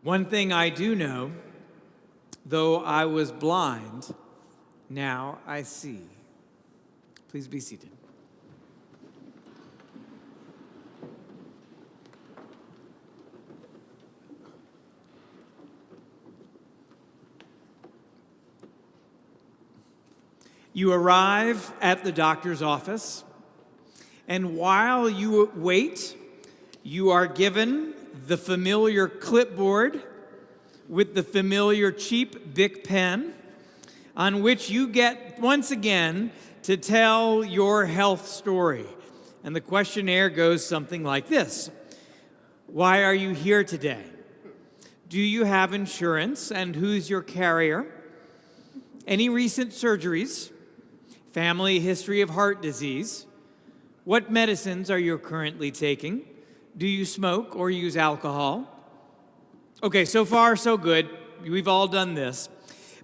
One thing I do know, though I was blind, now I see. Please be seated. You arrive at the doctor's office, and while you wait, you are given the familiar clipboard with the familiar cheap Bic pen on which you get, once again, to tell your health story. And the questionnaire goes something like this. Why are you here today? Do you have insurance, and who's your carrier? Any recent surgeries? Family history of heart disease? What medicines are you currently taking? Do you smoke or use alcohol? Okay, so far so good. We've all done this.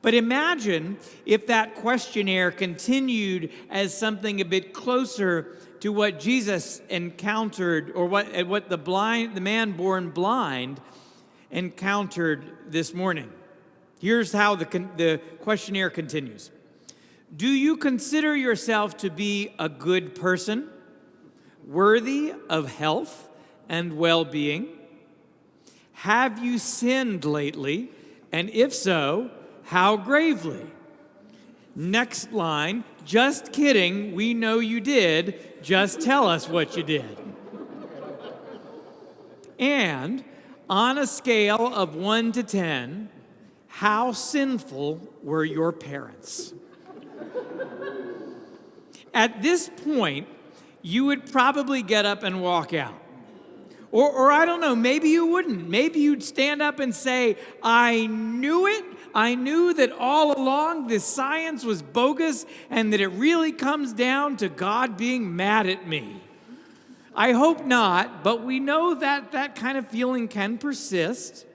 But imagine if that questionnaire continued as something a bit closer to what Jesus encountered, or what the man born blind encountered this morning. Here's how the questionnaire continues. Do you consider yourself to be a good person, worthy of health and well-being? Have you sinned lately? And if so, how gravely? Next line, just kidding, we know you did. Just tell us what you did. And on a scale of 1 to 10, how sinful were your parents? At this point, you would probably get up and walk out. Or I don't know, maybe you wouldn't. Maybe you'd stand up and say, I knew it. I knew that all along this science was bogus and that it really comes down to God being mad at me. I hope not, but we know that that kind of feeling can persist.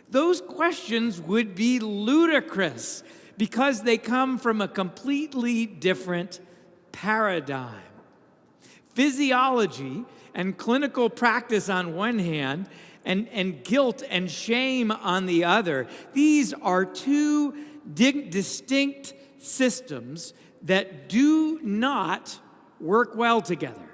Those questions would be ludicrous because they come from a completely different paradigm. Physiology and clinical practice on one hand, and guilt and shame on the other. These are two distinct systems that do not work well together.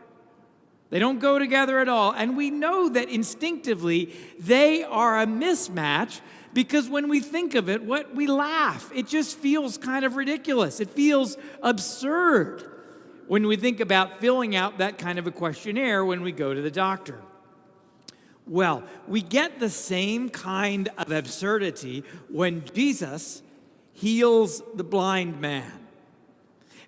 They don't go together at all. And we know that instinctively they are a mismatch because when we think of it, we laugh. It just feels kind of ridiculous. It feels absurd when we think about filling out that kind of a questionnaire when we go to the doctor. Well, we get the same kind of absurdity when Jesus heals the blind man.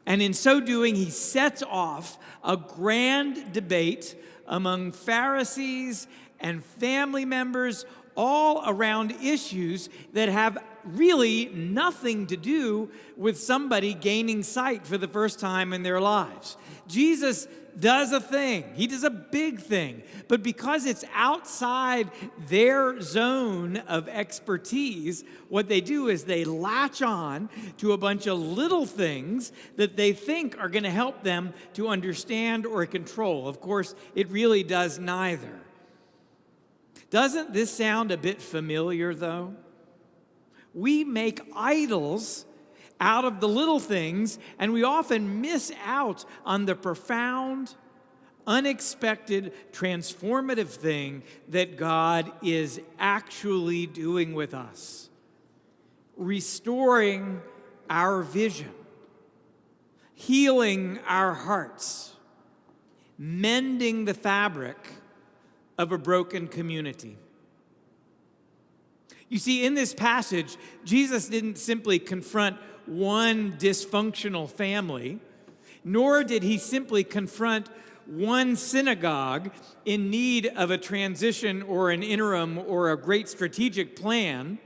And in so doing, he sets off a grand debate among Pharisees and family members all around issues that have really nothing to do with somebody gaining sight for the first time in their lives. Jesus does a thing. He does a big thing. But because it's outside their zone of expertise, what they do is they latch on to a bunch of little things that they think are going to help them to understand or control. Of course, it really does neither. Doesn't this sound a bit familiar, though? We make idols out of the little things, and we often miss out on the profound, unexpected, transformative thing that God is actually doing with us. Restoring our vision, healing our hearts, mending the fabric of a broken community. You see, in this passage, Jesus didn't simply confront one dysfunctional family, nor did he simply confront one synagogue in need of a transition or an interim or a great strategic plan.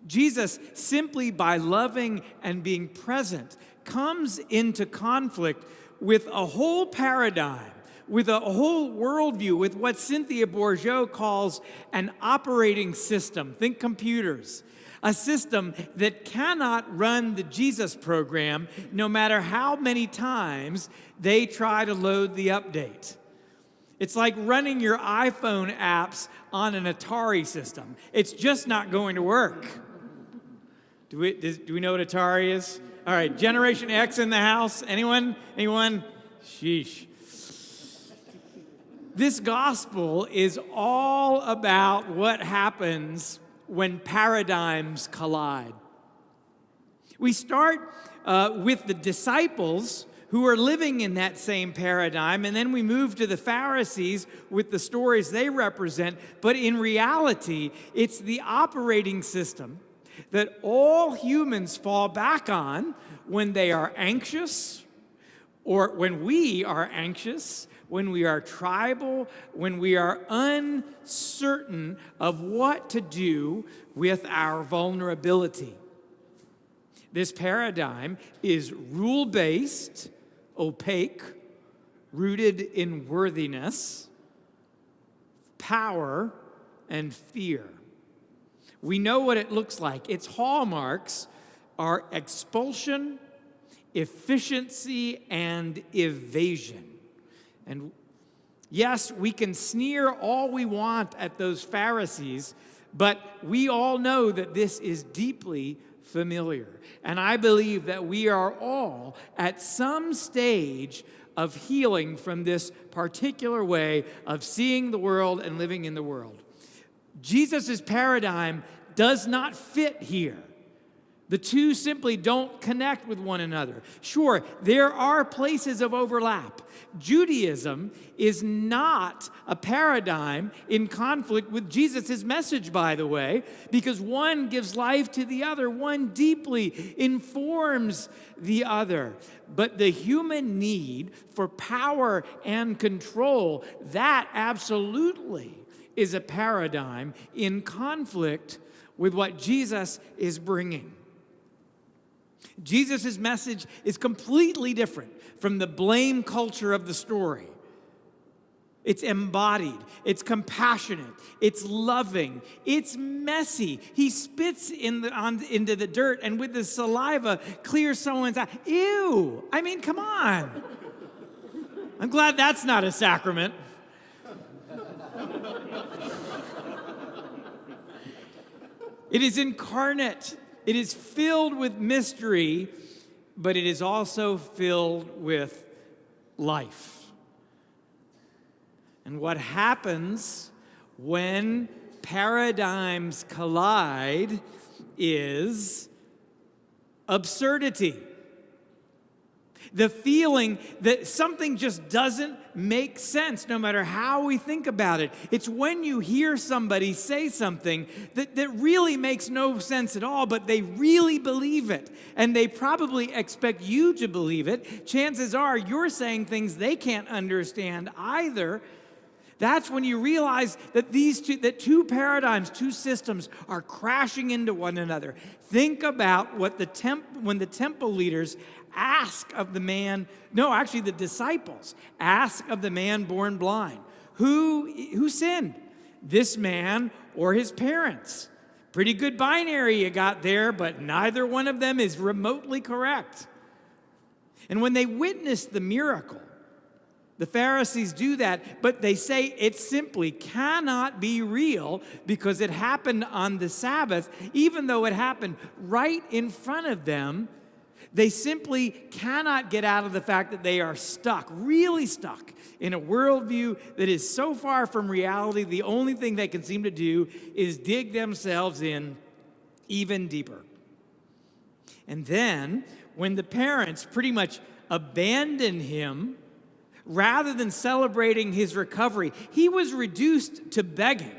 Jesus, simply by loving and being present, comes into conflict with a whole paradigm, with a whole worldview, with what Cynthia Bourgeault calls an operating system. Think computers. A system that cannot run the Jesus program no matter how many times they try to load the update. It's like running your iPhone apps on an Atari system. It's just not going to work. Do we know what Atari is? All right, Generation X in the house. Anyone? Anyone? Sheesh. This gospel is all about what happens when paradigms collide. We start with the disciples who are living in that same paradigm, and then we move to the Pharisees with the stories they represent. But in reality, it's the operating system that all humans fall back on when they are anxious, or when we are anxious, when we are tribal, when we are uncertain of what to do with our vulnerability. This paradigm is rule-based, opaque, rooted in worthiness, power, and fear. We know what it looks like. Its hallmarks are expulsion, efficiency, and evasion. And yes, we can sneer all we want at those Pharisees, but we all know that this is deeply familiar. And I believe that we are all at some stage of healing from this particular way of seeing the world and living in the world. Jesus' paradigm does not fit here. The two simply don't connect with one another. Sure, there are places of overlap. Judaism is not a paradigm in conflict with Jesus' message, by the way, because one gives life to the other. One deeply informs the other. But the human need for power and control, that absolutely is a paradigm in conflict with what Jesus is bringing. Jesus' message is completely different from the blame culture of the story. It's embodied, it's compassionate, it's loving, it's messy. He spits into the dirt and with the saliva clears someone's eye. Ew! I mean, come on. I'm glad that's not a sacrament. It is incarnate. It is filled with mystery, but it is also filled with life. And what happens when paradigms collide is absurdity. The feeling that something just doesn't make sense no matter how we think about it. It's when you hear somebody say something that really makes no sense at all, but they really believe it. And they probably expect you to believe it. Chances are you're saying things they can't understand either. That's when you realize that two paradigms, two systems are crashing into one another. Think about what when the temple leaders ask of the the disciples ask of the man born blind. Who sinned? This man or his parents? Pretty good binary you got there, but neither one of them is remotely correct. And when they witness the miracle, the Pharisees do that, but they say it simply cannot be real because it happened on the Sabbath, even though it happened right in front of them. They simply cannot get out of the fact that they are stuck, really stuck, in a worldview that is so far from reality, the only thing they can seem to do is dig themselves in even deeper. And then, when the parents pretty much abandon him, rather than celebrating his recovery, he was reduced to begging.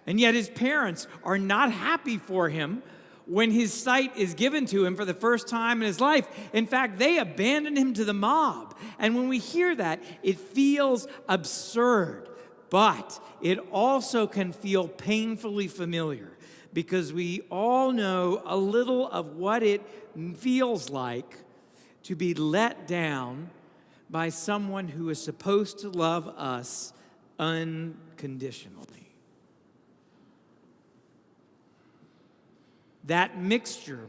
And yet his parents are not happy for him when his sight is given to him for the first time in his life. In fact, they abandon him to the mob. And when we hear that, it feels absurd, but it also can feel painfully familiar because we all know a little of what it feels like to be let down by someone who is supposed to love us unconditionally. That mixture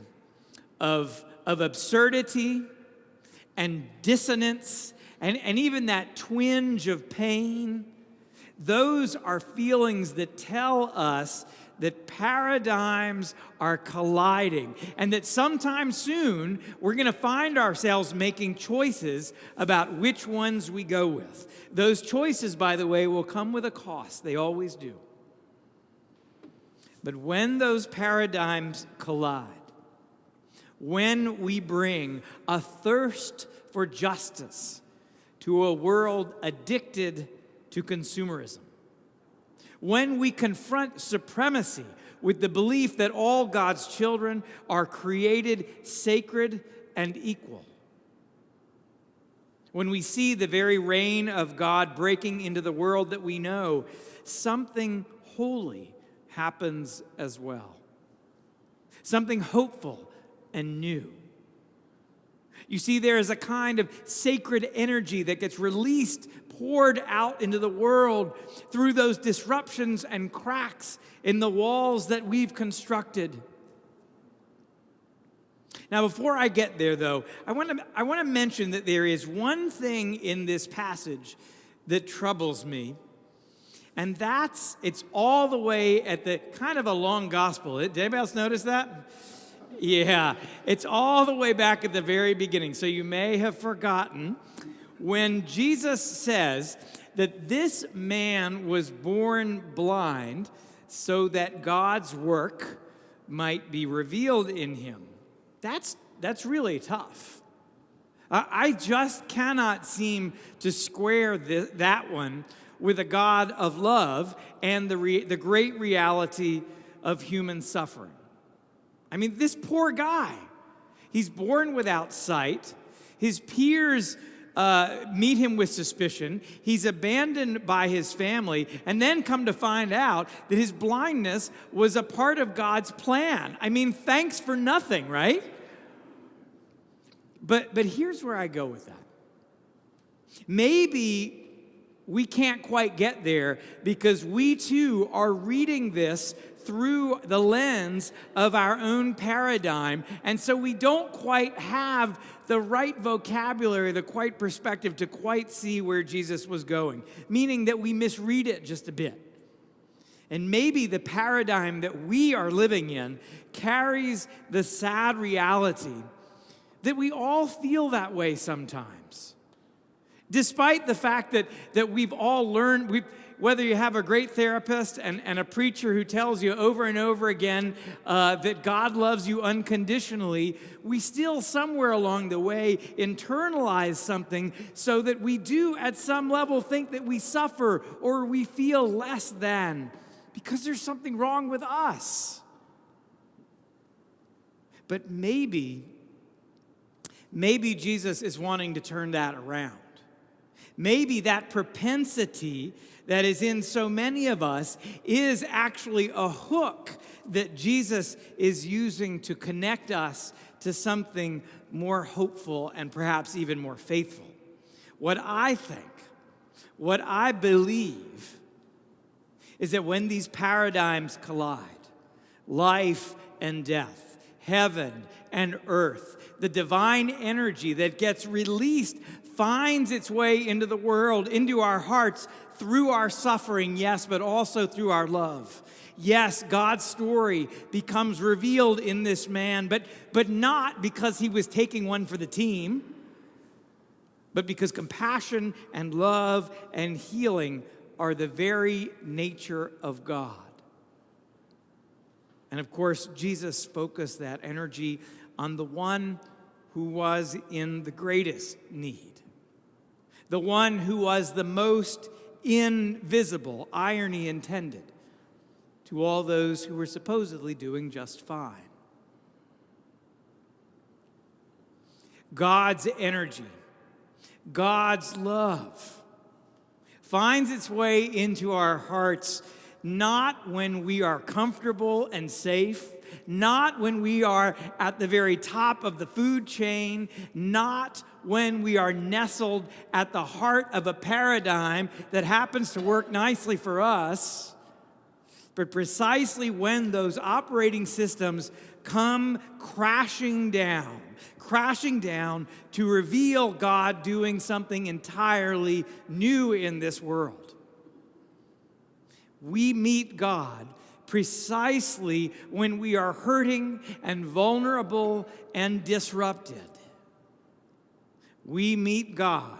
of absurdity and dissonance and even that twinge of pain Those are feelings that tell us that paradigms are colliding and that sometime soon we're going to find ourselves making choices about which ones we go with. Those choices, by the way, will come with a cost. They always do. But when those paradigms collide, when we bring a thirst for justice to a world addicted to consumerism, when we confront supremacy with the belief that all God's children are created sacred and equal, when we see the very reign of God breaking into the world that we know, something holy happens as well. Something hopeful and new. You see, there is a kind of sacred energy that gets released, poured out into the world through those disruptions and cracks in the walls that we've constructed. Now, before I get there, though, I want to mention that there is one thing in this passage that troubles me, and it's all the way at the kind of a long gospel. Did anybody else notice that? Yeah, it's all the way back at the very beginning. So you may have forgotten when Jesus says that this man was born blind so that God's work might be revealed in him. That's really tough. I just cannot seem to square that one with a God of love and the great reality of human suffering. I mean, this poor guy, he's born without sight. His peers meet him with suspicion. He's abandoned by his family, and then come to find out that his blindness was a part of God's plan. I mean, thanks for nothing, right? But here's where I go with that. Maybe we can't quite get there because we too are reading this through the lens of our own paradigm, and so we don't quite have the right vocabulary, the quite perspective to quite see where Jesus was going, meaning that we misread it just a bit. And maybe the paradigm that we are living in carries the sad reality that we all feel that way sometimes. Despite the fact that we've all learned, whether you have a great therapist and a preacher who tells you over and over again that God loves you unconditionally, we still somewhere along the way internalize something so that we do at some level think that we suffer or we feel less than because there's something wrong with us. But maybe Jesus is wanting to turn that around. Maybe that propensity that is in so many of us is actually a hook that Jesus is using to connect us to something more hopeful and perhaps even more faithful. What I think, what I believe, is that when these paradigms collide, life and death, heaven and earth, the divine energy that gets released finds its way into the world, into our hearts, through our suffering, yes, but also through our love. Yes, God's story becomes revealed in this man, but not because he was taking one for the team, but because compassion and love and healing are the very nature of God. And of course, Jesus focused that energy on the one who was in the greatest need. The one who was the most invisible, irony intended, to all those who were supposedly doing just fine. God's energy, God's love finds its way into our hearts not when we are comfortable and safe, not when we are at the very top of the food chain, not when we are nestled at the heart of a paradigm that happens to work nicely for us, but precisely when those operating systems come crashing down to reveal God doing something entirely new in this world. We meet God precisely when we are hurting and vulnerable and disrupted. We meet God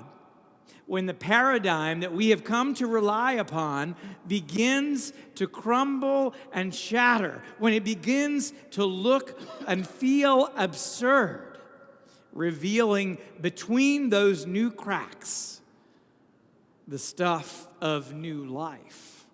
when the paradigm that we have come to rely upon begins to crumble and shatter, when it begins to look and feel absurd, revealing between those new cracks the stuff of new life.